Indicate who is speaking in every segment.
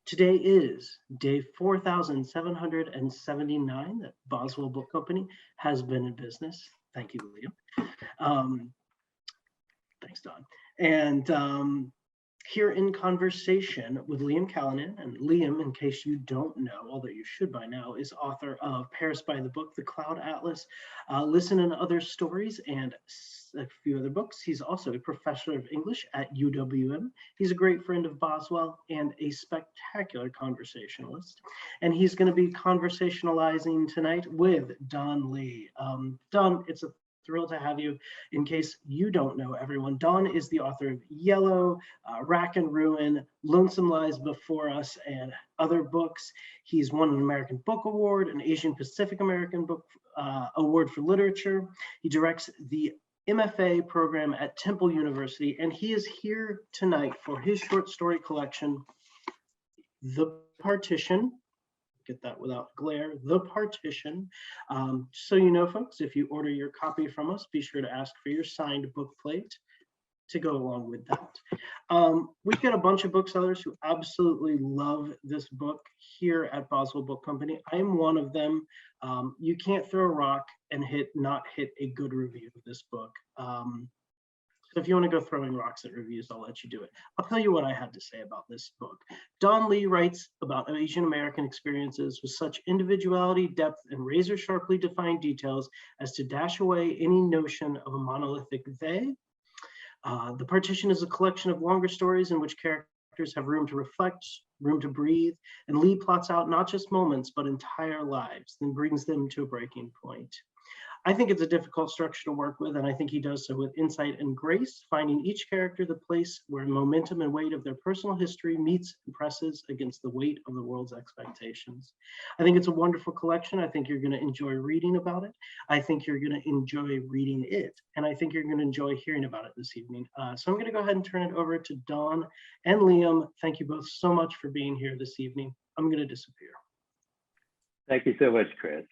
Speaker 1: Today is day 4,779 that Boswell Book Company has been in business. Thank you, Liam. Um, Thanks, Don. And here in conversation with Liam Callanan. And Liam, in case you don't know, although you should by now, is author of Paris by the Book, The Cloud Atlas, Listen and Other Stories, and a few other books. He's also a professor of English at UWM. He's a great friend of Boswell and a spectacular conversationalist. And he's going to be conversationalizing tonight with Don Lee. Don, it's a thrill to have you. In case you don't know, everyone, Don is the author of Yellow, Rack and Ruin, Lonesome Lies Before Us, and other books. He's won an American Book Award, an Asian Pacific American Book Award for Literature. He directs the MFA program at Temple University, and he is here tonight for his short story collection, The Partition. Get that without glare, The Partition. So you know, folks, if you order your copy from us, be sure to ask for your signed book plate to go along with that. We've got a bunch of booksellers who absolutely love this book here at Boswell Book Company. I am one of them. You can't throw a rock and not hit a good review of this book. So if you want to go throwing rocks at reviews, I'll let you do it. I'll tell you what I had to say about this book. Don Lee writes about Asian American experiences with such individuality, depth, and razor sharply defined details as to dash away any notion of a monolithic they. The Partition is a collection of longer stories in which characters have room to reflect, room to breathe, and Lee plots out not just moments, but entire lives, then brings them to a breaking point. I think it's a difficult structure to work with, and I think he does so with insight and grace, finding each character the place where momentum and weight of their personal history meets and presses against the weight of the world's expectations. I think it's a wonderful collection. I think you're going to enjoy reading about it. I think you're going to enjoy reading it, and I think you're going to enjoy hearing about it this evening. So I'm going to go ahead and turn it over to Don and Liam. Thank you both so much for being here this evening. I'm going to disappear.
Speaker 2: Thank you so much, Chris,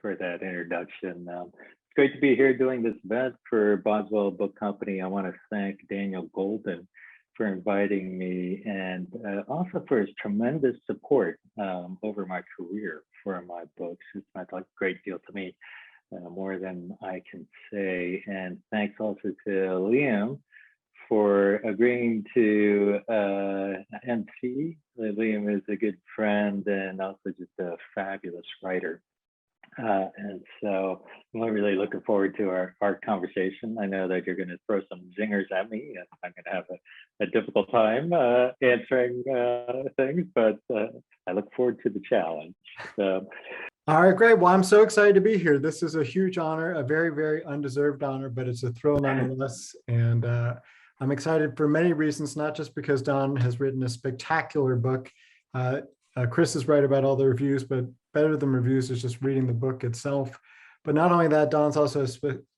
Speaker 2: for that introduction. It's great to be here doing this event for Boswell Book Company. I want to thank Daniel Golden for inviting me, and also for his tremendous support over my career for my books. It's meant a great deal to me, more than I can say. And thanks also to Liam for agreeing to MC. Liam is a good friend and also just a fabulous writer. And so I'm really looking forward to our conversation. I know that you're going to throw some zingers at me, and I'm going to have a difficult time answering things, but I look forward to the challenge. So.
Speaker 3: All right, great. Well, I'm so excited to be here. This is a huge honor, a very, very undeserved honor, but it's a thrill nonetheless. And I'm excited for many reasons, not just because Don has written a spectacular book. Chris is right about all the reviews, but better than reviews is just reading the book itself. But not only that, Don's also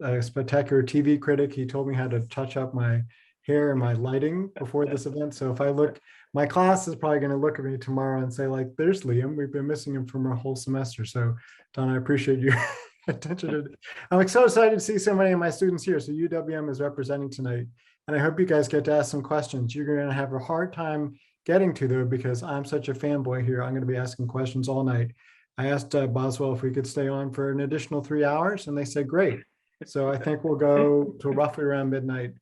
Speaker 3: a spectacular TV critic. He told me how to touch up my hair and my lighting before this event. So if I look, my class is probably going to look at me tomorrow and say, like, there's Liam. We've been missing him from our whole semester. So Don, I appreciate your attention to it. I'm so excited to see so many of my students here. So UWM is representing tonight. And I hope you guys get to ask some questions. You're going to have a hard time getting to though, because I'm such a fanboy here. I'm going to be asking questions all night. I asked Boswell if we could stay on for an additional 3 hours, and they said, great. So I think we'll go to roughly around midnight.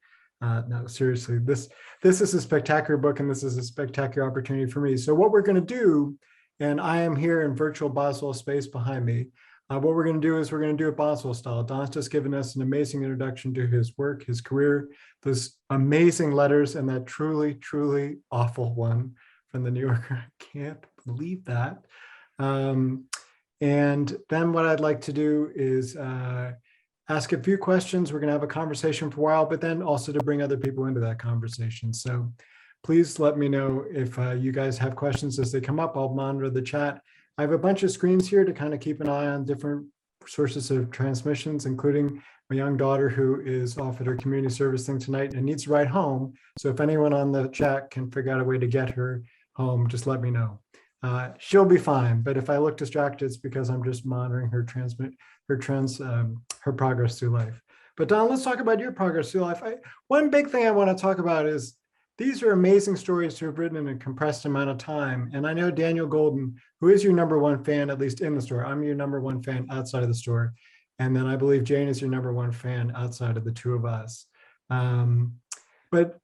Speaker 3: No, seriously, this is a spectacular book, and this is a spectacular opportunity for me. So what we're going to do, and I am here in virtual Boswell space behind me. What we're going to do is we're going to do it Boswell style. Don's just given us an amazing introduction to his work, his career, those amazing letters, and that truly, truly awful one from the New Yorker. I can't believe that. And then what I'd like to do is ask a few questions. We're going to have a conversation for a while, but then also to bring other people into that conversation. So please let me know if you guys have questions as they come up. I'll monitor the chat. I have a bunch of screens here to kind of keep an eye on different sources of transmissions, including my young daughter who is off at her community service thing tonight and needs to ride home. So if anyone on the chat can figure out a way to get her home, just let me know. She'll be fine, but if I look distracted, it's because I'm just monitoring her her progress through life. But Don, let's talk about your progress through life. One big thing I want to talk about is these are amazing stories to have written in a compressed amount of time. And I know Daniel Golden, who is your number one fan, at least in the store. I'm your number one fan outside of the store. And then I believe Jane is your number one fan outside of the two of us. But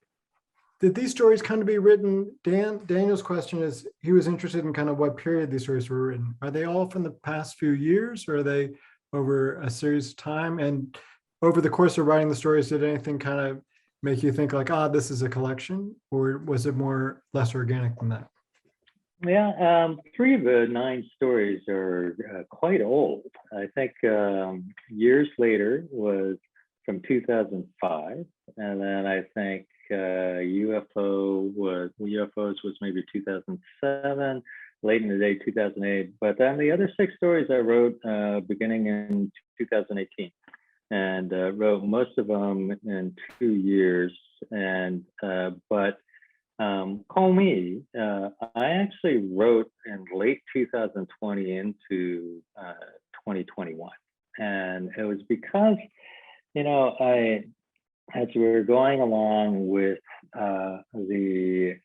Speaker 3: did these stories kind of be written? Daniel's question is, he was interested in kind of what period these stories were written. Are they all from the past few years, or are they over a series of time? And over the course of writing the stories, did anything kind of make you think like, this is a collection, or was it more less organic than that?
Speaker 2: Yeah, 3 of the 9 stories are quite old. I think Years Later was from 2005, and then I think UFOs was maybe 2007, late in the day 2008. But then the other 6 stories I wrote beginning in 2018, and wrote most of them in 2 years. And but Call Me, I actually wrote in late 2020 into 2021, and it was because, you know, as we were going along with the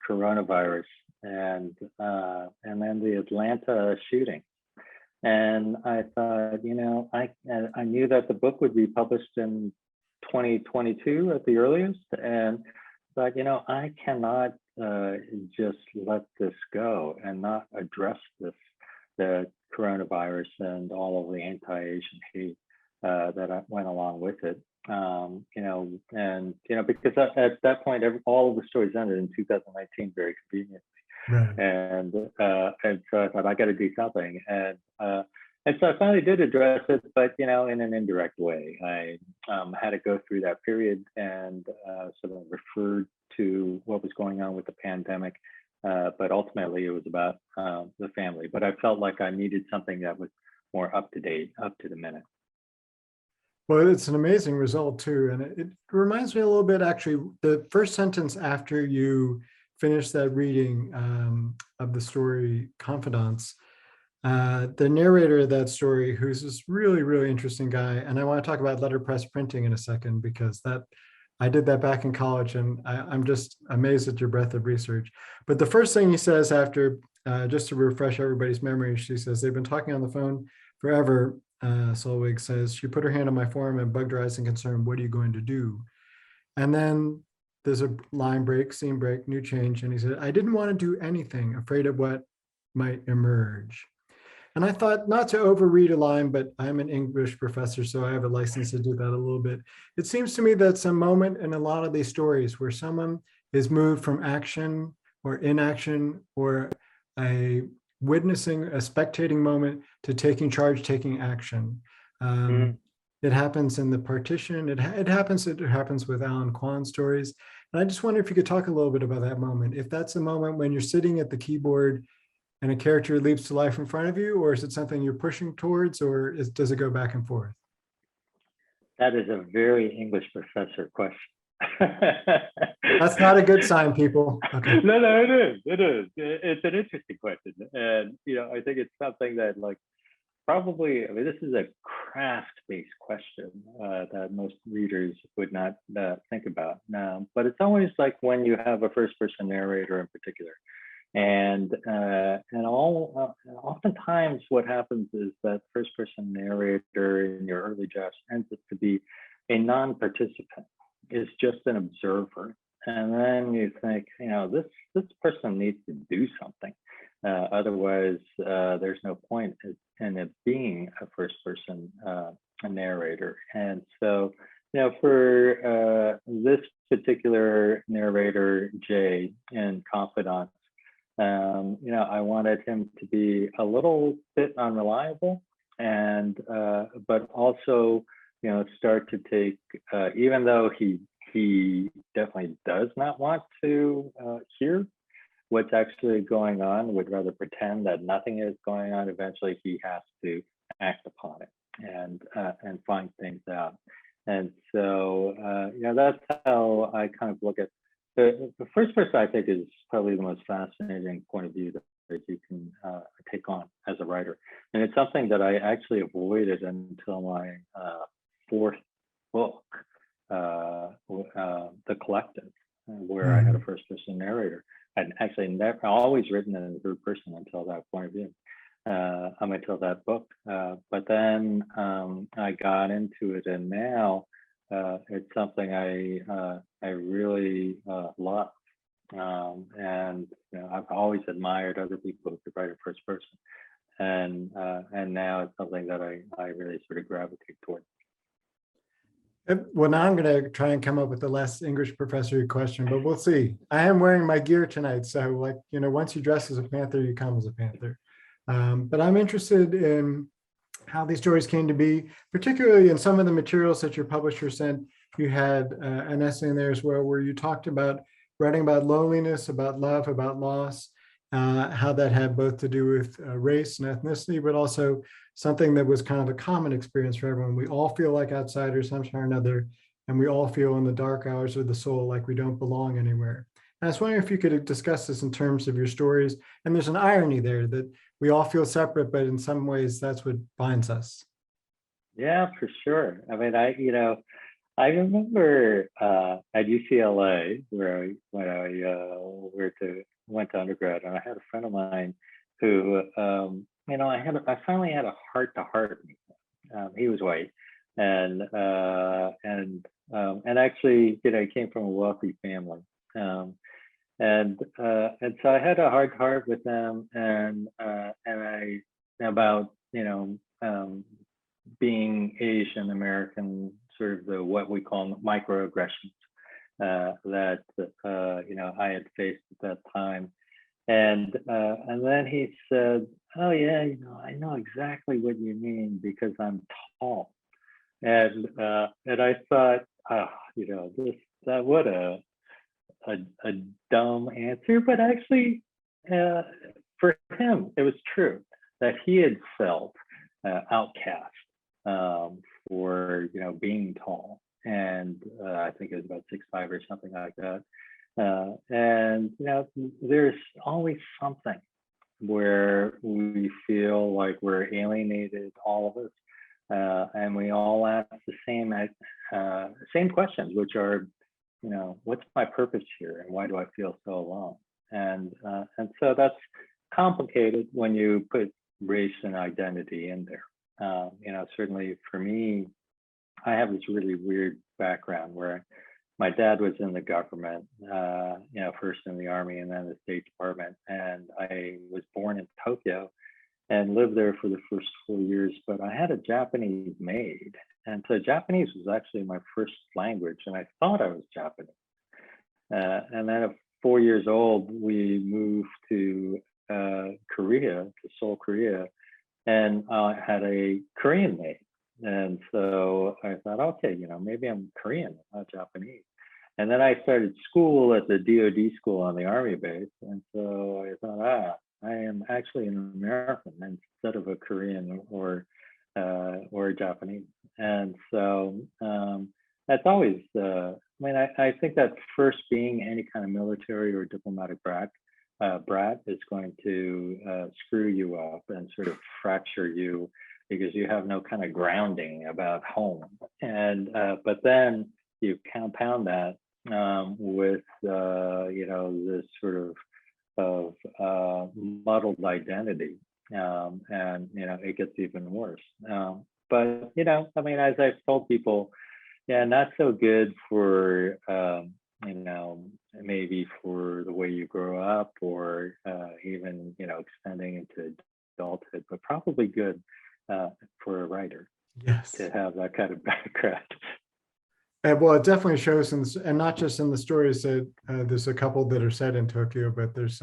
Speaker 2: coronavirus and then the Atlanta shooting, and I thought, you know, I knew that the book would be published in 2022 at the earliest, and thought, you know, I cannot just let this go and not address the coronavirus and all of the anti-Asian hate that went along with it. Because at that point, all of the stories ended in 2019 very conveniently.
Speaker 3: Right.
Speaker 2: And so I thought, I got to do something. And so I finally did address it, but, you know, in an indirect way. I had to go through that period and sort of referred to what was going on with the pandemic. But ultimately, it was about the family. But I felt like I needed something that was more up to date, up to the minute.
Speaker 3: Well, it's an amazing result too. And it reminds me a little bit, actually, the first sentence after you finish that reading of the story Confidants, the narrator of that story, who's this really, really interesting guy. And I want to talk about letterpress printing in a second, because I did that back in college, and I'm just amazed at your breadth of research. But the first thing he says after, just to refresh everybody's memory, she says, they've been talking on the phone forever. Solveig says, she put her hand on my forearm and bugged her eyes in concern. What are you going to do? And then there's a line break, scene break, new change. And he said, I didn't want to do anything, afraid of what might emerge. And I thought, not to overread a line, but I'm an English professor, so I have a license to do that a little bit. It seems to me that's a moment in a lot of these stories where someone is moved from action or inaction or a witnessing, a spectating moment, to taking charge, taking action. It happens in the Partition. It happens with Alan Kwan's stories. And I just wonder if you could talk a little bit about that moment. If that's a moment when you're sitting at the keyboard and a character leaps to life in front of you, or is it something you're pushing towards, or does it go back and forth?
Speaker 2: That is a very English professor question.
Speaker 3: That's not a good sign, people. Okay.
Speaker 2: No, it is. It's an interesting question. And, you know, I think it's something that, like, probably, I mean, this is a craft-based question that most readers would not think about now, but it's always like when you have a first-person narrator in particular. And oftentimes what happens is that first-person narrator in your early drafts ends up to be a non-participant, is just an observer. And then you think, you know, this person needs to do something. Otherwise, there's no point in it being a first-person narrator. And so, you know, for this particular narrator, Jay, in Confidants, you know, I wanted him to be a little bit unreliable, and but also, you know, start to take, even though he definitely does not want to hear what's actually going on, would rather pretend that nothing is going on. Eventually, he has to act upon it and find things out. And so, you know, that's how I kind of look at the first person. I think is probably the most fascinating point of view that you can take on as a writer. And it's something that I actually avoided until my fourth book, The Collective. where I had a first person narrator. I'd actually never always written in the third person until that point of view, until that book. But then I got into it, and now it's something I really love. And I've always admired other people who could write in first person, and now it's something that I really sort of gravitate toward.
Speaker 3: Well, now I'm going to try and come up with a less English professor question, but we'll see. I am wearing my gear tonight, so once you dress as a Panther, you come as a Panther. But I'm interested in how these stories came to be, particularly in some of the materials that your publisher sent. You had an essay in there as well where you talked about writing about loneliness, about love, about loss, how that had both to do with race and ethnicity, but also something that was kind of a common experience for everyone. We all feel like outsiders somehow or another, and we all feel in the dark hours of the soul like we don't belong anywhere. And I was wondering if you could discuss this in terms of your stories. And there's an irony there that we all feel separate, but in some ways that's what binds us.
Speaker 2: Yeah, for sure. I mean, I remember at UCLA where went to undergrad, and I had a friend of mine who I finally had a heart-to-heart. He was white, and actually, he came from a wealthy family, and so I had a heart-to-heart with them, and I about being Asian American, sort of what we call microaggressions that I had faced at that time. And then he said, "Oh yeah, I know exactly what you mean because I'm tall." And I thought, what a dumb answer, but actually, for him, it was true that he had felt outcast for being tall, and I think it was about 6'5" or something like that. And there's always something where we feel like we're alienated, all of us, and we all ask the same questions, which are, what's my purpose here, and why do I feel so alone? And so that's complicated when you put race and identity in there. Certainly for me, I have this really weird background where my dad was in the government, first in the Army and then the State Department. And I was born in Tokyo and lived there for the first 4 years, but I had a Japanese maid. And so Japanese was actually my first language, and I thought I was Japanese. And then at 4 years old, we moved to Korea, to Seoul, Korea, and I had a Korean maid. And so I thought, okay, maybe I'm Korean, not Japanese. And then I started school at the DoD school on the Army base. And so I thought, I am actually an American instead of a Korean or Japanese. And so that's always, I think that first being any kind of military or diplomatic brat is going to screw you up and sort of fracture you, because you have no kind of grounding about home. And but then you compound that with this sort of muddled identity, and it gets even worse. But as I've told people, not so good for maybe for the way you grow up, or even extending into adulthood, but probably good for a writer,
Speaker 3: yes,
Speaker 2: to have that kind of background.
Speaker 3: Well, it definitely shows, and not just in the stories that there's a couple that are set in Tokyo, but there's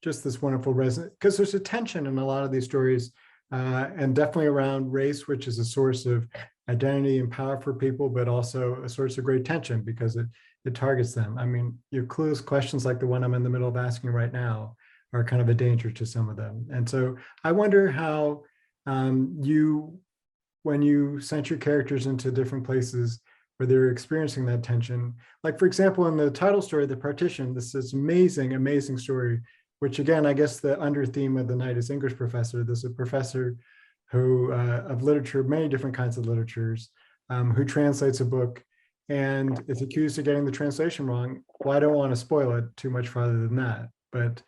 Speaker 3: just this wonderful resonance, because there's a tension in a lot of these stories, and definitely around race, which is a source of identity and power for people, but also a source of great tension because it targets them. I mean, your clueless questions like the one I'm in the middle of asking right now are kind of a danger to some of them. And so I wonder how when you sent your characters into different places where they're experiencing that tension, like for example, in the title story, The Partition, this is amazing story, which again, I guess the under theme of the night is English professor. There's a professor who of literature, many different kinds of literatures, who translates a book and is accused of getting the translation wrong. Well, I don't want to spoil it too much farther than that, but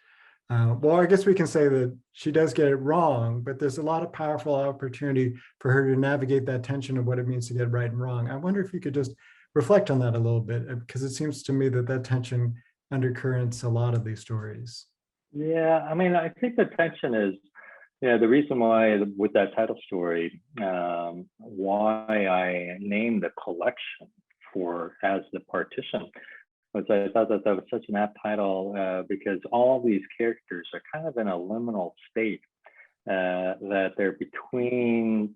Speaker 3: well, I guess we can say that she does get it wrong, but there's a lot of powerful opportunity for her to navigate that tension of what it means to get right and wrong. I wonder if you could just reflect on that a little bit, because it seems to me that that tension undercurrents a lot of these stories.
Speaker 2: Yeah, I mean, I think the tension is, the reason why with that title story, why I named the collection as the Partition, was I thought that was such an apt title because all these characters are kind of in a liminal state, that they're between,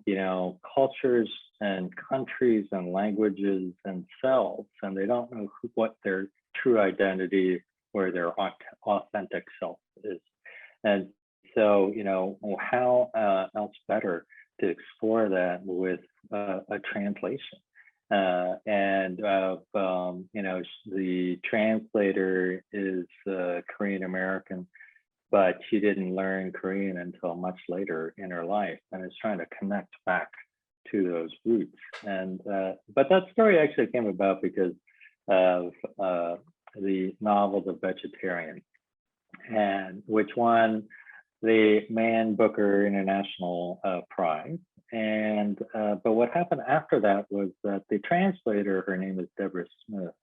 Speaker 2: cultures and countries and languages and selves, and they don't know what their true identity or their authentic self is. And so, how else better to explore that with a translation? The translator is Korean American, but she didn't learn Korean until much later in her life, and is trying to connect back to those roots. And but that story actually came about because of the novel The Vegetarian, and which won the Man Booker International Prize. And but what happened after that was that the translator, her name is Deborah Smith,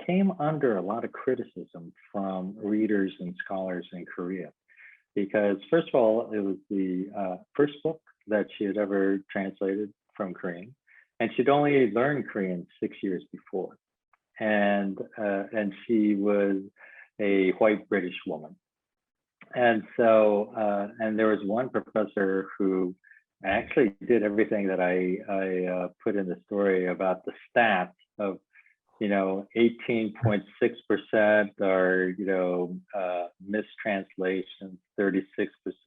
Speaker 2: came under a lot of criticism from readers and scholars in Korea, because first of all, it was the first book that she had ever translated from Korean, and she'd only learned Korean 6 years before, and she was a white British woman. And so, and there was one professor who actually did everything that I put in the story about the stats of, 18.6% are, mistranslations, 36%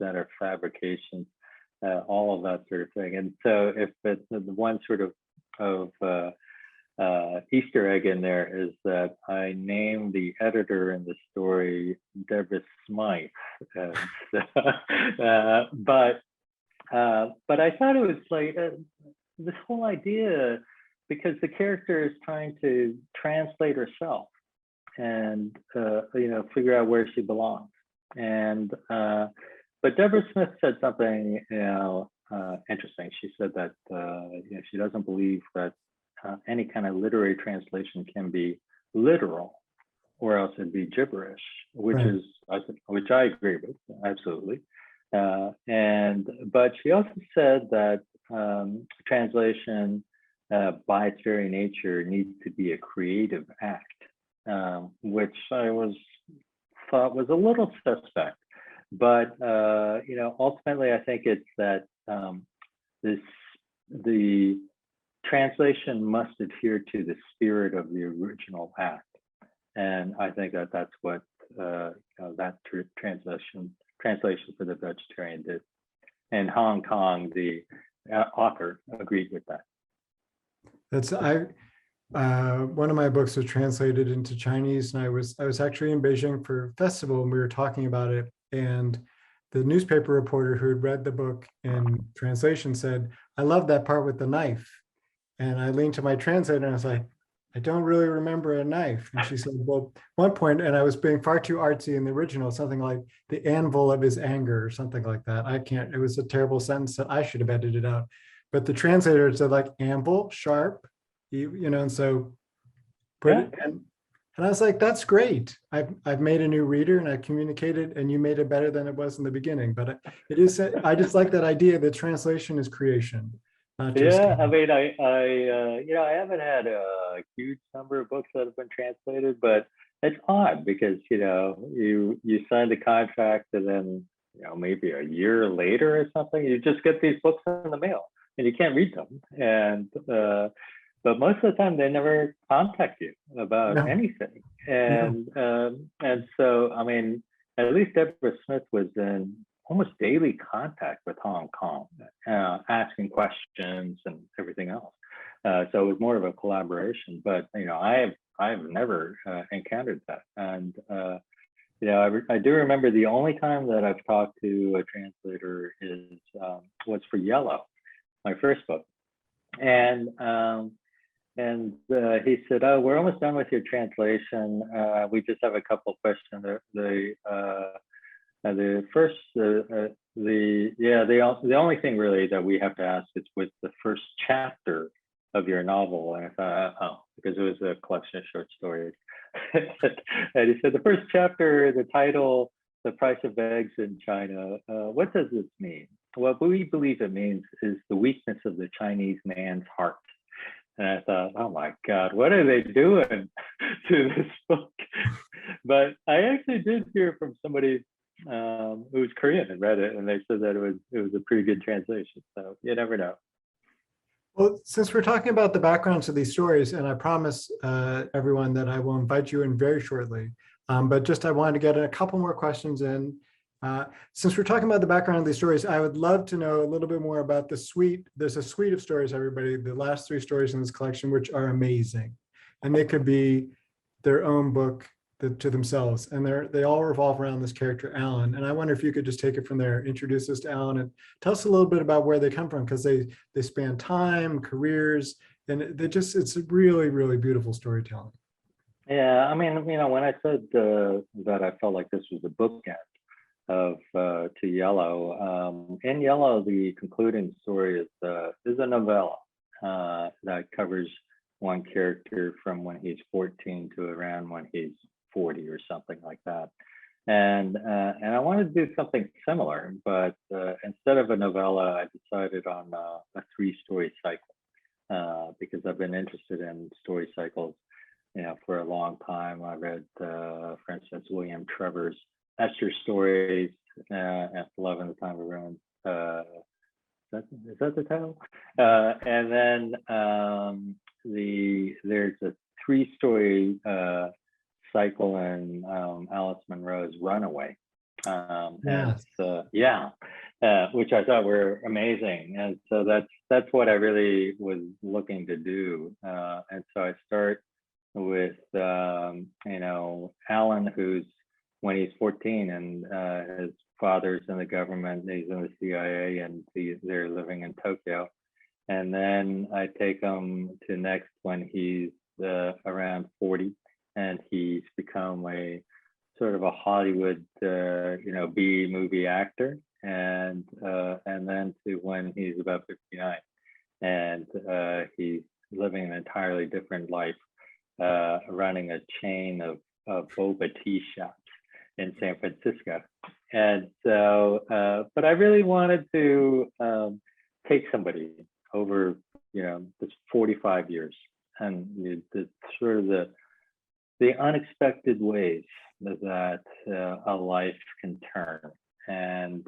Speaker 2: are fabrications, all of that sort of thing. And so if it's the one sort of Easter egg in there is that I named the editor in the story Deborah Smythe. But I thought it was like this whole idea, because the character is trying to translate herself and figure out where she belongs. And but Deborah Smith said something interesting. She said that she doesn't believe that any kind of literary translation can be literal, or else it'd be gibberish, which I agree with, absolutely. But she also said that translation, by its very nature, needs to be a creative act, which I thought was a little suspect. But ultimately, I think it's that the translation must adhere to the spirit of the original act, and I think that that's what that translation for The Vegetarian did. And Hong Kong, the author, agreed with that.
Speaker 3: That's one of my books was translated into Chinese, and I was actually in Beijing for a festival, and we were talking about it, and the newspaper reporter who had read the book in translation said, "I love that part with the knife." And I leaned to my translator and I was like, "I don't really remember a knife." And she said, "Well, one point," and I was being far too artsy in the original, something like "the anvil of his anger" or something like that. It was a terrible sentence that I should have edited out. But the translator said like anvil, sharp, and so put it, and I was like, "That's great. I've made a new reader and I communicated, and you made it better than it was in the beginning." But it is, I just like that idea that translation is creation.
Speaker 2: Yeah, I mean, I haven't had a huge number of books that have been translated, but it's odd because you sign the contract and then maybe a year later or something, you just get these books in the mail and you can't read them. And but most of the time they never contact you about anything. And so I mean, at least Deborah Smith was in almost daily contact with Hong Kong, asking questions and everything else. So it was more of a collaboration. But I've never encountered that. And I do remember the only time that I've talked to a translator was for Yellow, my first book, and he said, "Oh, we're almost done with your translation. We just have a couple of questions. The only thing really that we have to ask is with the first chapter of your novel." And I thought, oh, because it was a collection of short stories. And he said, "The first chapter, the title, The Price of Eggs in China. What does this mean?" What we believe it means is the weakness of the Chinese man's heart. And I thought, oh my God, what are they doing to this book? But I actually did hear from somebody who was Korean and read it, and they said that it was a pretty good translation. So you never know.
Speaker 3: Well, since we're talking about the backgrounds of these stories, and I promise everyone that I will invite you in very shortly, but just I wanted to get a couple more questions in. Since we're talking about the background of these stories, I would love to know a little bit more about the suite. There's a suite of stories, everybody, the last 3 stories in this collection, which are amazing. And they could be their own book to themselves. And they all revolve around this character, Alan. And I wonder if you could just take it from there, introduce us to Alan and tell us a little bit about where they come from, because they span time, careers, and it's really, really beautiful storytelling.
Speaker 2: Yeah, I mean, when I said that I felt like this was a bookend of To Yellow. In Yellow, the concluding story is a novella that covers one character from when he's 14 to around when he's 40 or something like that. And I wanted to do something similar, but instead of a novella, I decided on a 3-story cycle because I've been interested in story cycles, for a long time. I read, for instance, William Trevor's Esther stories, Love in the Time of Ruin. Is that the title? And then there's a 3-story cycle in Alice Munro's Runaway.
Speaker 3: Yes.
Speaker 2: Which I thought were amazing. And so that's what I really was looking to do. And so I start with, Alan, who's when he's 14 and his father's in the government, he's in the CIA, and they're living in Tokyo. And then I take him to next when he's around 40, and he's become a sort of a Hollywood, B movie actor, and then to when he's about 59, and he's living an entirely different life, running a chain of boba tea shops in San Francisco. And so, but I really wanted to take somebody over, this 45 years and the sort of the unexpected ways that a life can turn. And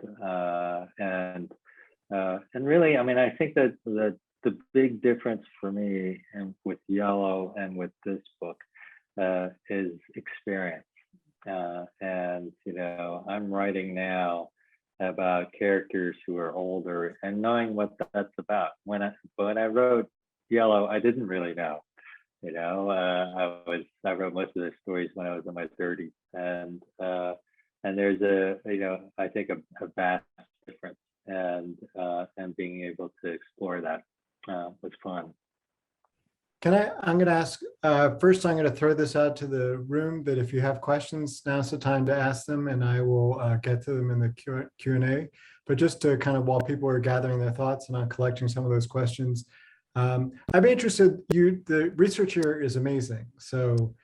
Speaker 2: really, I mean, I think that the big difference for me and with Yellow and with this book is experience. And I'm writing now about characters who are older and knowing what that's about. When I wrote Yellow, I didn't really know. I wrote most of the stories when I was in my 30s, and there's I think a vast difference, and being able to explore that was fun.
Speaker 3: I'm going to ask, first I'm going to throw this out to the room that if you have questions, now's the time to ask them, and I will get to them in the Q&A. But just to kind of, while people are gathering their thoughts and I'm collecting some of those questions, I'd be interested, the research here is amazing. So,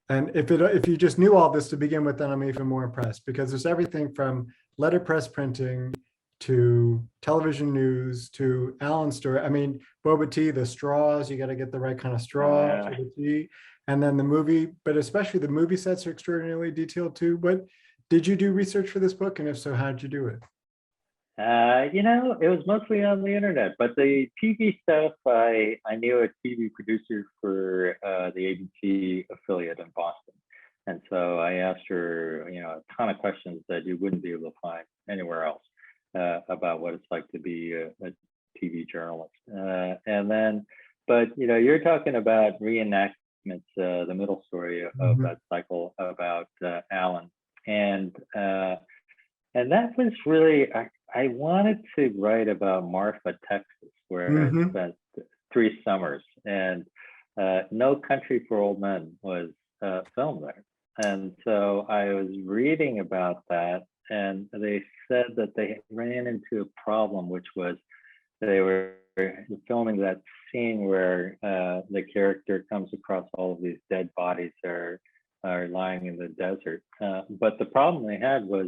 Speaker 3: and if you just knew all this to begin with, then I'm even more impressed, because there's everything from letterpress printing to television news to Alan's story. I mean, boba tea, the straws, you got to get the right kind of straw for the tea. And then the movie, but especially the movie sets are extraordinarily detailed too. But did you do research for this book? And if so, how did you do it?
Speaker 2: It was mostly on the internet, but the TV stuff, I knew a TV producer for the ABC affiliate in Boston. And so I asked her, a ton of questions that you wouldn't be able to find anywhere else about what it's like to be a TV journalist. And then, but, you're talking about reenactments, the middle story of that cycle about Alan. And that was really, I wanted to write about Marfa, Texas, where I spent 3 summers. And No Country for Old Men was filmed there. And so I was reading about that, and they said that they ran into a problem, which was they were filming that scene where the character comes across all of these dead bodies that are lying in the desert. But the problem they had was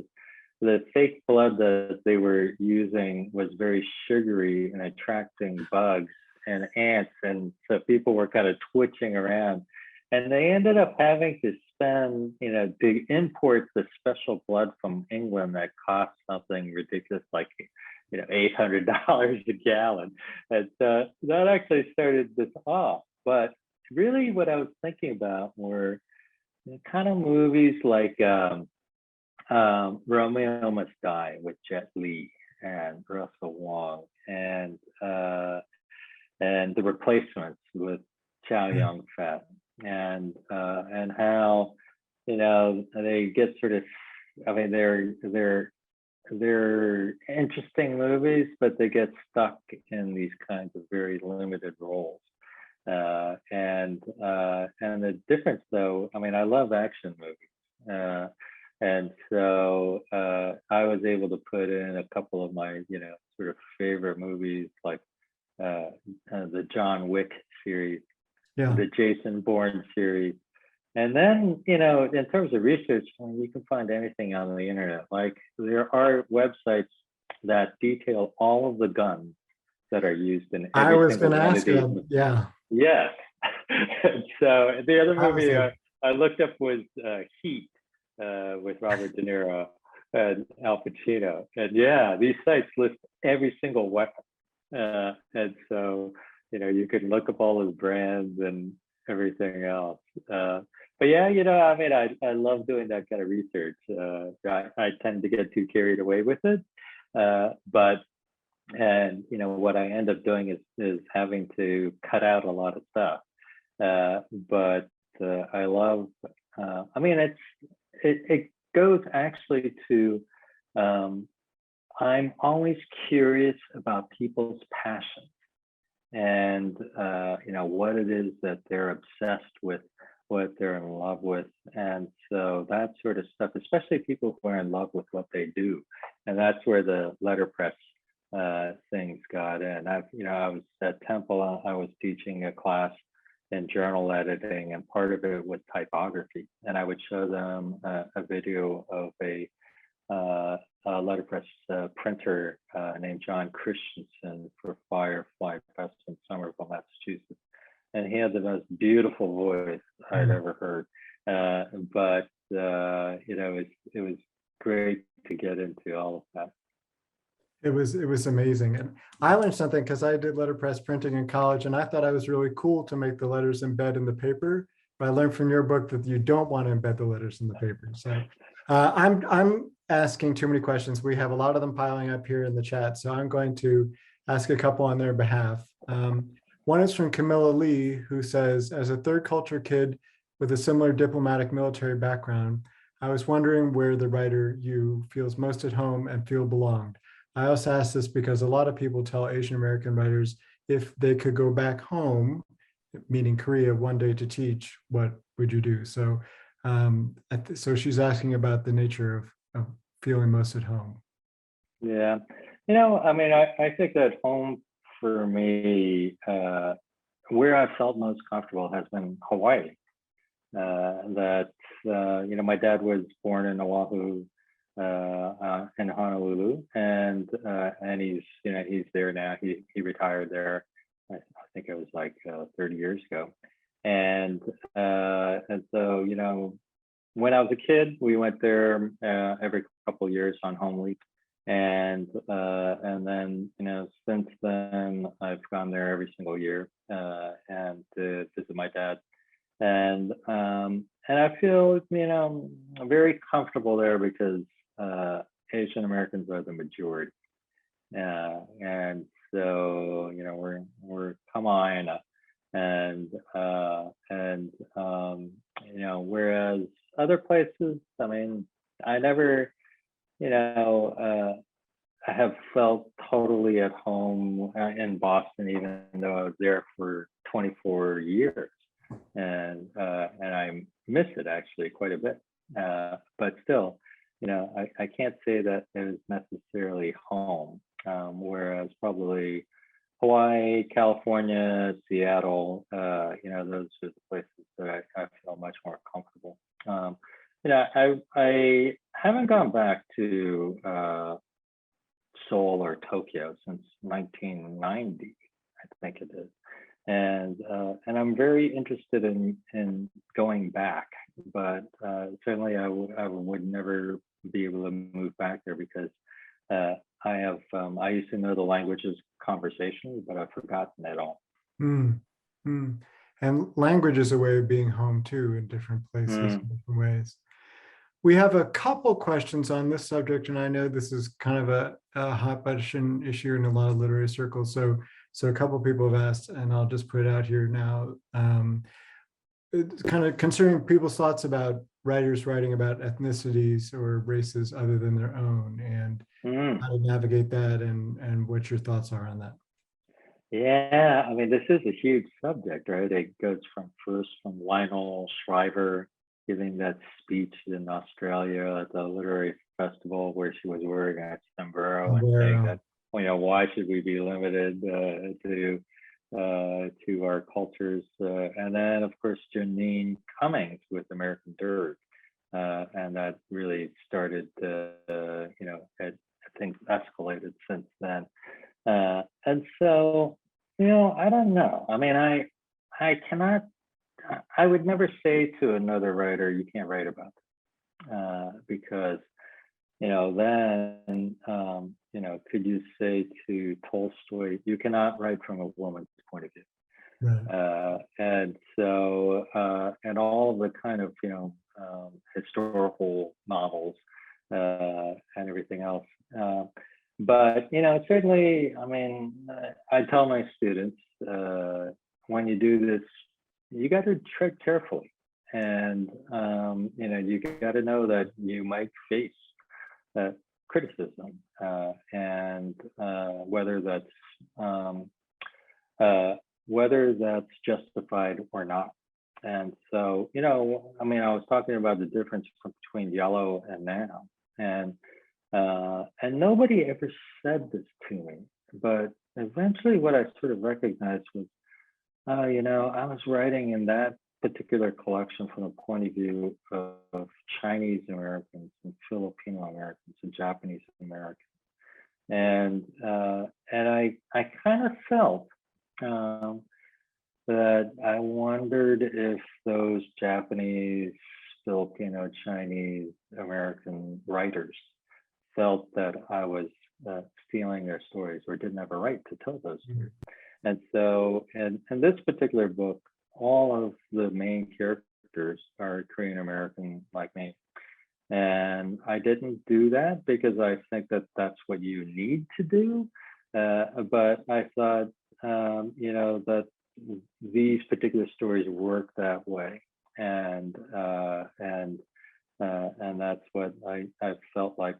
Speaker 2: the fake blood that they were using was very sugary and attracting bugs and ants. And so people were kind of twitching around. And they ended up having to spend, to import the special blood from England that cost something ridiculous, like, $800 a gallon. And that actually started this off. But really what I was thinking about were kind of movies like Romeo Must Die with Jet Li and Russell Wong, and The Replacements with Chow Yun-fat, and how they get sort of, I mean, they're interesting movies, but they get stuck in these kinds of very limited roles. And the difference, though, I mean, I love action movies, and so I was able to put in a couple of my sort of favorite movies, like the John Wick series, the Jason Bourne series. And then, in terms of research, you can find anything on the internet. Like, there are websites that detail all of the guns that are used in every
Speaker 3: I was
Speaker 2: single
Speaker 3: going to
Speaker 2: one
Speaker 3: ask
Speaker 2: of these.
Speaker 3: you, yeah.
Speaker 2: Yes. So the other movie I looked up was Heat with Robert De Niro and Al Pacino. And yeah, these sites list every single weapon. And so, you can look up all those brands and everything else. But yeah, I mean, I love doing that kind of research. I tend to get too carried away with it. But what I end up doing is having to cut out a lot of stuff. But I love, I mean, it goes actually to, I'm always curious about people's passions and, what it is that they're obsessed with, what they're in love with. And so that sort of stuff, especially people who are in love with what they do. And that's where the letterpress things got in. I was at Temple, I was teaching a class in journal editing, and part of it was typography. And I would show them a video of a letterpress printer named John Christensen for Firefly Press in Somerville, Massachusetts. And he had the most beautiful voice I'd ever heard. But it was great to get into all of that.
Speaker 3: It was amazing. And I learned something because I did letterpress printing in college, and I thought I was really cool to make the letters embed in the paper. But I learned from your book that you don't want to embed the letters in the paper. So I'm asking too many questions. We have a lot of them piling up here in the chat. So I'm going to ask a couple on their behalf. One is from Camilla Lee, who says, as a third culture kid with a similar diplomatic military background, I was wondering where the writer you feels most at home and feel belonged. I also ask this because a lot of people tell Asian American writers if they could go back home, meaning Korea, one day to teach, what would you do? So, so she's asking about the nature of feeling most at home.
Speaker 2: Yeah, I mean, I think that home for me, where I felt most comfortable has been Hawaii. My dad was born in Oahu, in Honolulu, and he's there now. He retired there. I think it was like 30 years ago, and so when I was a kid, we went there every couple of years on home week, and then since then I've gone there every single year and to visit my dad, and I feel very comfortable there because Asian Americans are the majority, and so we're Kamaaina, and whereas other places, I mean, I never I have felt totally at home in Boston, even though I was there for 24 years. and I miss it actually quite a bit. But still, I can't say that it was necessarily home, whereas probably Hawaii, California, Seattle, those are the places that I feel much more comfortable. I haven't gone back to Seoul or Tokyo since 1990, I think it is. And I'm very interested in going back, but certainly I would never be able to move back there because I used to know the languages conversation, but I've forgotten it all.
Speaker 3: Mm, mm. And language is a way of being home too in different places, in different ways. We have a couple questions on this subject, and I know this is kind of a hot button issue in a lot of literary circles. So a couple people have asked, and I'll just put it out here now. It's kind of concerning people's thoughts about writers writing about ethnicities or races other than their own, and how to navigate that, and what your thoughts are on that.
Speaker 2: Yeah, I mean, this is a huge subject, right? It goes from Lionel Shriver giving that speech in Australia at the literary festival where she was wearing a sombrero and saying that, why should we be limited to our cultures? And then, of course, Janine Cummings with American Dirt, and that really started, I think escalated since then. And so, I don't know. I mean, I would never say to another writer, you can't write about it, because, then, could you say to Tolstoy, you cannot write from a woman's point of view.
Speaker 3: Right.
Speaker 2: And so, and all the kind of, historical novels and everything else. But, certainly, I mean, I tell my students, when you do this, you got to tread carefully. And, you got to know that you might face criticism, and whether that's justified or not. And so, I mean, I was talking about the difference between Yellow and Now, and nobody ever said this to me, but eventually what I sort of recognized was, I was writing in that particular collection from the point of view of Chinese Americans and Filipino Americans and Japanese Americans. And I kind of felt that I wondered if those Japanese, Filipino, Chinese American writers felt that I was stealing their stories or didn't have a right to tell those stories. And so, in this particular book, all of the main characters are Korean American like me. And I didn't do that because I think that that's what you need to do. But I thought, that these particular stories work that way. And that's what I felt like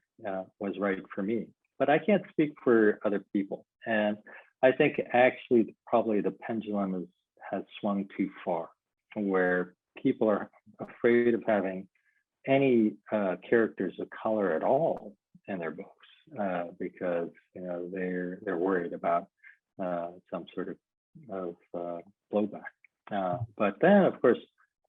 Speaker 2: was right for me. But I can't speak for other people. And I think actually probably the pendulum has swung too far, where people are afraid of having any characters of color at all in their books, because they're worried about some sort of blowback. But then, of course,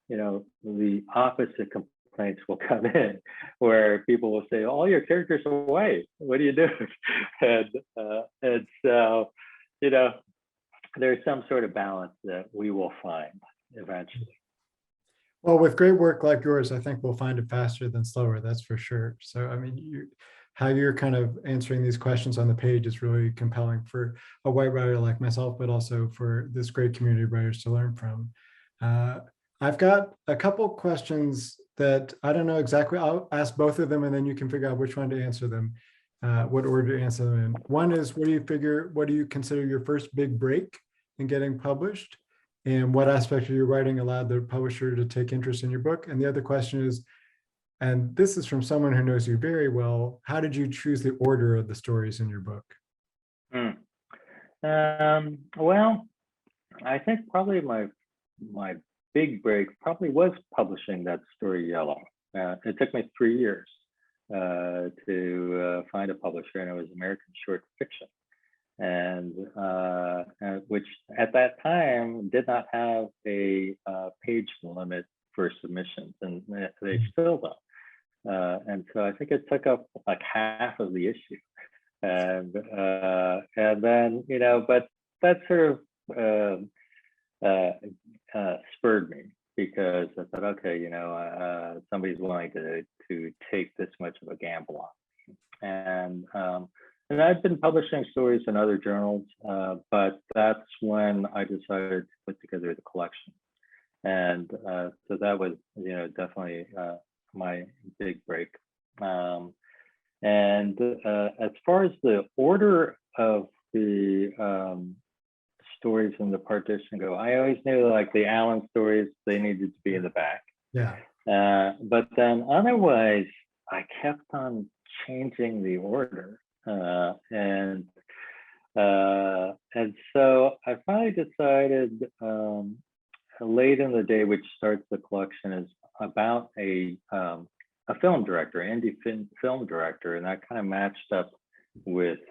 Speaker 2: the opposite complaints will come in, where people will say, "All your characters are white. What are you doing?" and so, there's some sort of balance that we will find eventually.
Speaker 3: Well, with great work like yours, I think we'll find it faster than slower. That's for sure. So, I mean, how you're kind of answering these questions on the page is really compelling for a white writer like myself, but also for this great community of writers to learn from. I've got a couple questions that I don't know exactly. I'll ask both of them, and then you can figure out which one to answer them, what order to answer them in. One is, what do you consider your first big break in getting published? And what aspect of your writing allowed the publisher to take interest in your book? And the other question is, and this is from someone who knows you very well, how did you choose the order of the stories in your book?
Speaker 2: Well, I think probably my big break probably was publishing that story Yellow. It took me 3 years to find a publisher, and it was American Short Fiction, and which at that time did not have a page limit for submissions, and they still don't. And so I think it took up like half of the issue, and then but that sort of spurred me, because I thought, okay, somebody's willing to take this much of a gamble on me. And I've been publishing stories in other journals, but that's when I decided to put together the collection. And so that was, definitely my big break. And as far as the order of the stories in the partition go, I always knew like the Allen stories, they needed to be in the back.
Speaker 3: Yeah.
Speaker 2: But then otherwise, I kept on changing the order. And so I finally decided late in the day, which starts the collection, is about a film director, indie film director, and that kind of matched up with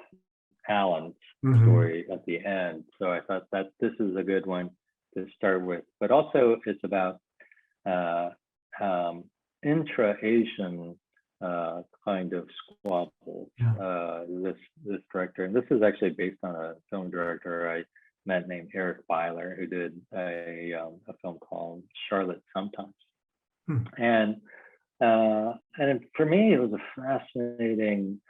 Speaker 2: Alan's story at the end. So I thought that this is a good one to start with. But also it's about intra-Asian kind of squabbles. This director, and this is actually based on a film director I met named Eric Byler, who did a film called Charlotte Sometimes. And for me, it was a fascinating,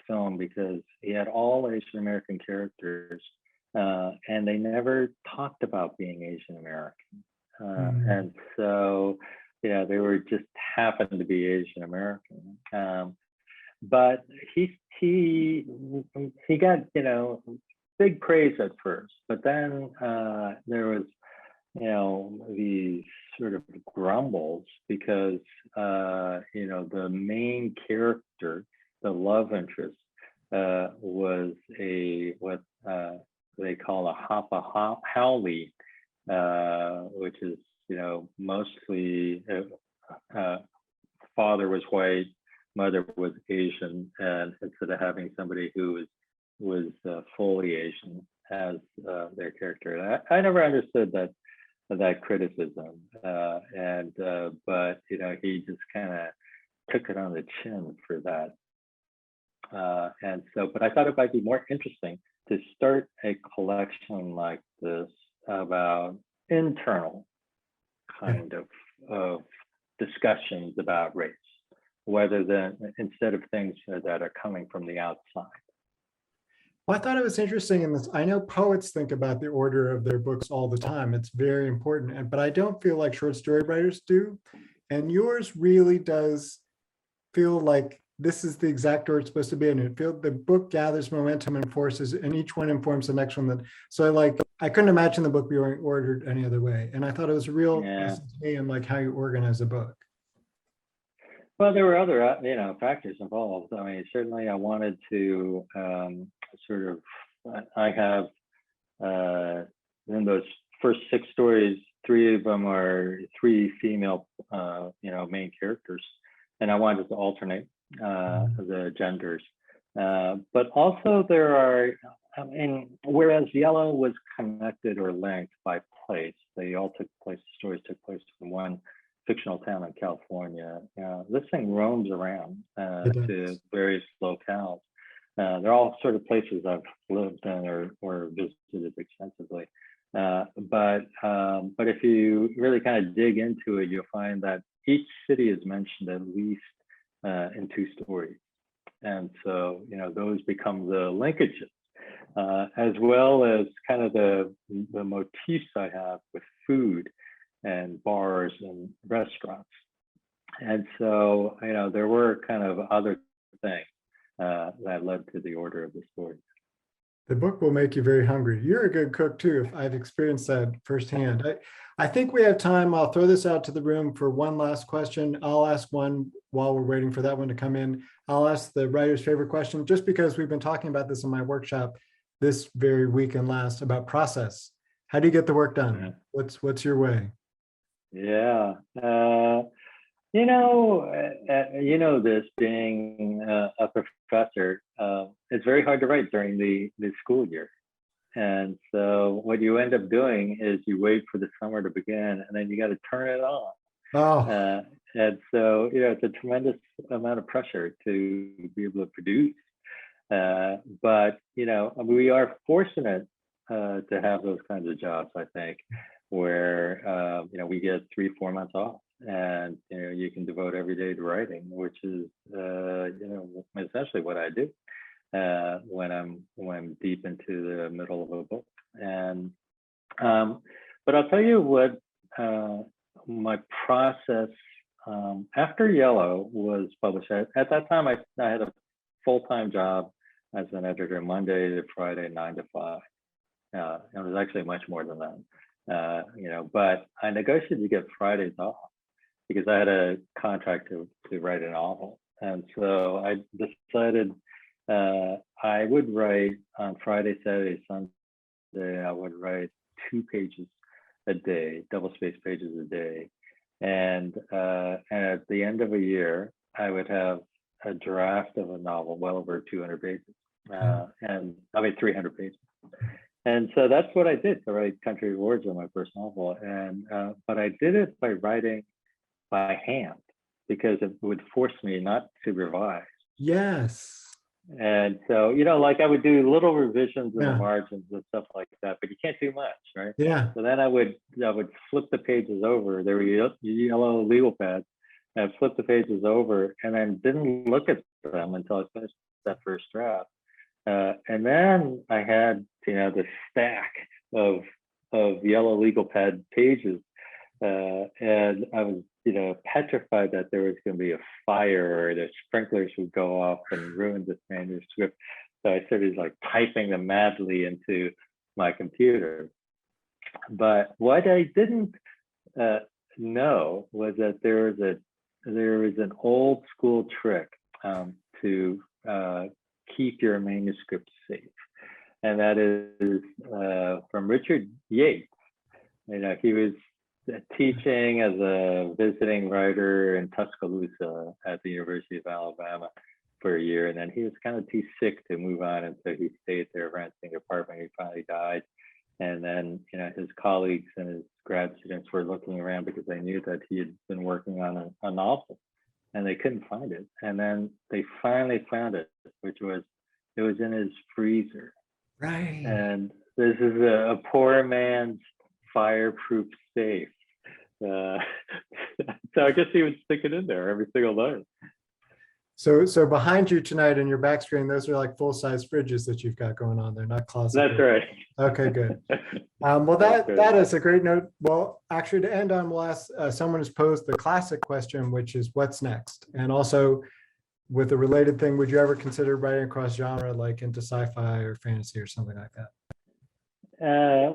Speaker 2: film, because he had all Asian American characters, and they never talked about being Asian American, and so they were just happened to be Asian American. But he got big praise at first, but then there was these sort of grumbles, because the main character, the love interest, was what they call a Hapa Howley, which is mostly father was white, mother was Asian, and instead of having somebody who was fully Asian as their character. I never understood that criticism, but he just kind of took it on the chin for that. And so, but I thought it might be more interesting to start a collection like this about internal kind of discussions about race, instead of things that are coming from the outside.
Speaker 3: Well, I thought it was interesting in this. I know poets think about the order of their books all the time. It's very important, but I don't feel like short story writers do. And yours really does feel like this is the exact order it's supposed to be in. The book gathers momentum and forces, and each one informs the next one. So I couldn't imagine the book being ordered any other way. And I thought it was a real lesson to me in like how you organize a book.
Speaker 2: Well, there were other factors involved. I mean, certainly I wanted to I have in those first 6 stories, 3 of them are 3 female main characters, and I wanted to alternate the genders. But also there are, whereas Yellow was connected or linked by place, stories took place in one fictional town in California. This thing roams around to various locales. They're all sort of places I've lived in or visited extensively. But if you really kind of dig into it, you'll find that each city is mentioned at least in 2 stories. And so, those become the linkages, as well as kind of the motifs I have with food and bars and restaurants. And so, there were kind of other things that led to the order of the story.
Speaker 3: The book will make you very hungry. You're a good cook too. I've experienced that firsthand. I think we have time. I'll throw this out to the room for one last question. I'll ask one while we're waiting for that one to come in. I'll ask the writer's favorite question, just because we've been talking about this in my workshop this very week and last, about process. How do you get the work done? What's your way?
Speaker 2: Yeah. This being a professor, it's very hard to write during the school year. And so what you end up doing is you wait for the summer to begin, and then you got to turn it on.
Speaker 3: Oh,
Speaker 2: And so, it's a tremendous amount of pressure to be able to produce. But, we are fortunate to have those kinds of jobs, I think, where, we get 3-4 months off, and, you can devote every day to writing, which is, essentially what I do when I'm deep into the middle of a book. And but I'll tell you what my process after Yellow was published. At that time, I had a full-time job as an editor, Monday to Friday, 9 to 5. It was actually much more than that, but I negotiated to get Fridays off because I had a contract to write a novel. And so I decided I would write on Friday, Saturday, Sunday. I would write 2 pages a day, double-spaced pages a day. And at the end of a year, I would have a draft of a novel well over 200 pages, and 300 pages. And so that's what I did to write Country of Origin, my first novel. And but I did it by writing by hand because it would force me not to revise.
Speaker 3: yes.
Speaker 2: And so, I would do little revisions in the margins and stuff like that, but you can't do much, right?
Speaker 3: Yeah.
Speaker 2: So then I would flip the pages over. There were yellow legal pads. And I'd flip the pages over and then didn't look at them until I finished that first draft. And then I had, the stack of yellow legal pad pages. And I was, petrified that there was going to be a fire or the sprinklers would go off and ruin this manuscript. So I started typing them madly into my computer. But what I didn't know was that there was an old school trick to keep your manuscript safe. And that is from Richard Yates. He was teaching as a visiting writer in Tuscaloosa at the University of Alabama for a year, and then he was kind of too sick to move on, and so he stayed there renting an apartment. He finally died, and then his colleagues and his grad students were looking around because they knew that he had been working on a novel, and they couldn't find it. And then they finally found it, which was in his freezer.
Speaker 3: Right.
Speaker 2: And this is a poor man's fireproof safe. So I guess he would stick it in there every single night.
Speaker 3: So behind you tonight in your back screen, those are like full-size fridges that you've got going on there, not closet.
Speaker 2: That's right.
Speaker 3: Okay, good. Well, that is a great note. Well, actually, to end on, we'll ask someone has posed the classic question, which is what's next? And also, with a related thing, would you ever consider writing across genre, like into sci-fi or fantasy or something like that?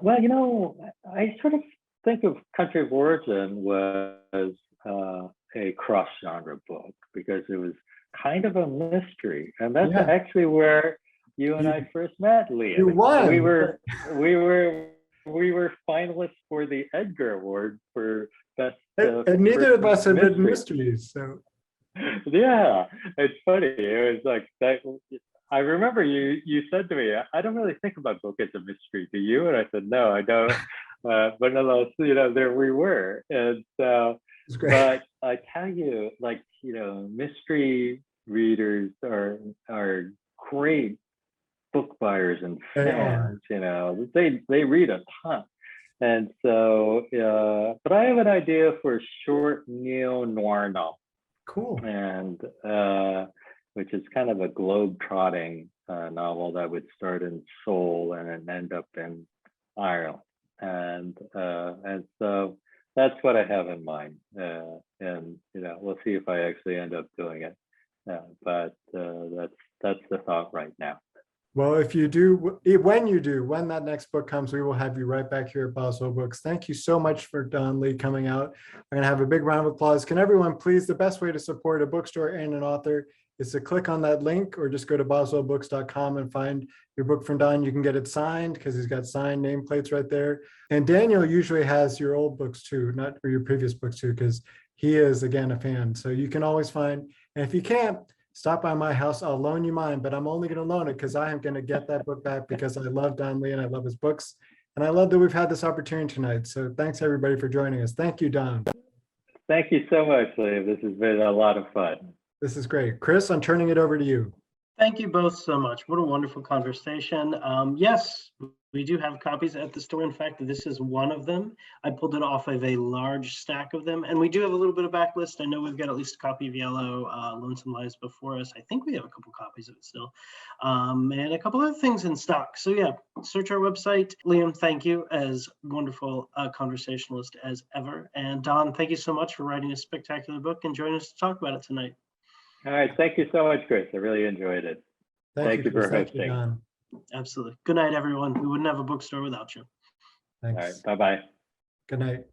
Speaker 2: Well, I sort of think of Country of Origin was a cross-genre book because it was kind of a mystery, and that's actually where you and I first met, Liam.
Speaker 3: You won.
Speaker 2: We were finalists for the Edgar Award for best.
Speaker 3: And neither of us have written mysteries, so.
Speaker 2: Yeah, it's funny. It was like that. I remember you said to me, I don't really think about book as a mystery, do you? And I said, no, I don't. But nonetheless, there we were. And but I tell you, mystery readers are great book buyers and fans. They read a ton. And so, but I have an idea for a short neo-noir novel.
Speaker 3: Cool.
Speaker 2: And which is kind of a globe-trotting novel that would start in Seoul and then end up in Ireland. And so that's what I have in mind. And we'll see if I actually end up doing it. But that's the thought right now.
Speaker 3: Well, if you do, when that next book comes, we will have you right back here at Boswell Books. Thank you so much for Don Lee coming out. I'm going to have a big round of applause. Can everyone please, the best way to support a bookstore and an author is to click on that link or just go to boswellbooks.com and find your book from Don. You can get it signed because he's got signed nameplates right there. And Daniel usually has your old books too, not or your previous books too, because he is, again, a fan. So you can always find, and if you can't, stop by my house. I'll loan you mine, but I'm only going to loan it because I am going to get that book back because I love Don Lee and I love his books. And I love that we've had this opportunity tonight. So thanks everybody for joining us. Thank you, Don.
Speaker 2: Thank you so much, Liam. This has been a lot of fun.
Speaker 3: This is great. Chris, I'm turning it over to you.
Speaker 1: Thank you both so much. What a wonderful conversation. Yes, we do have copies at the store. In fact, this is one of them. I pulled it off of a large stack of them. And we do have a little bit of backlist. I know we've got at least a copy of Yellow, Lonesome Lies before us. I think we have a couple copies of it still. And a couple other things in stock. So yeah, search our website. Liam, thank you, as wonderful conversationalist as ever. And Don, thank you so much for writing a spectacular book and joining us to talk about it tonight.
Speaker 2: All right. Thank you so much, Chris. I really enjoyed it. Thank you
Speaker 3: Chris.
Speaker 2: for
Speaker 3: Thank you,
Speaker 2: hosting.
Speaker 3: Don.
Speaker 1: Absolutely. Good night, everyone. We wouldn't have a bookstore without you.
Speaker 3: Thanks.
Speaker 2: All right. Bye-bye.
Speaker 3: Good night.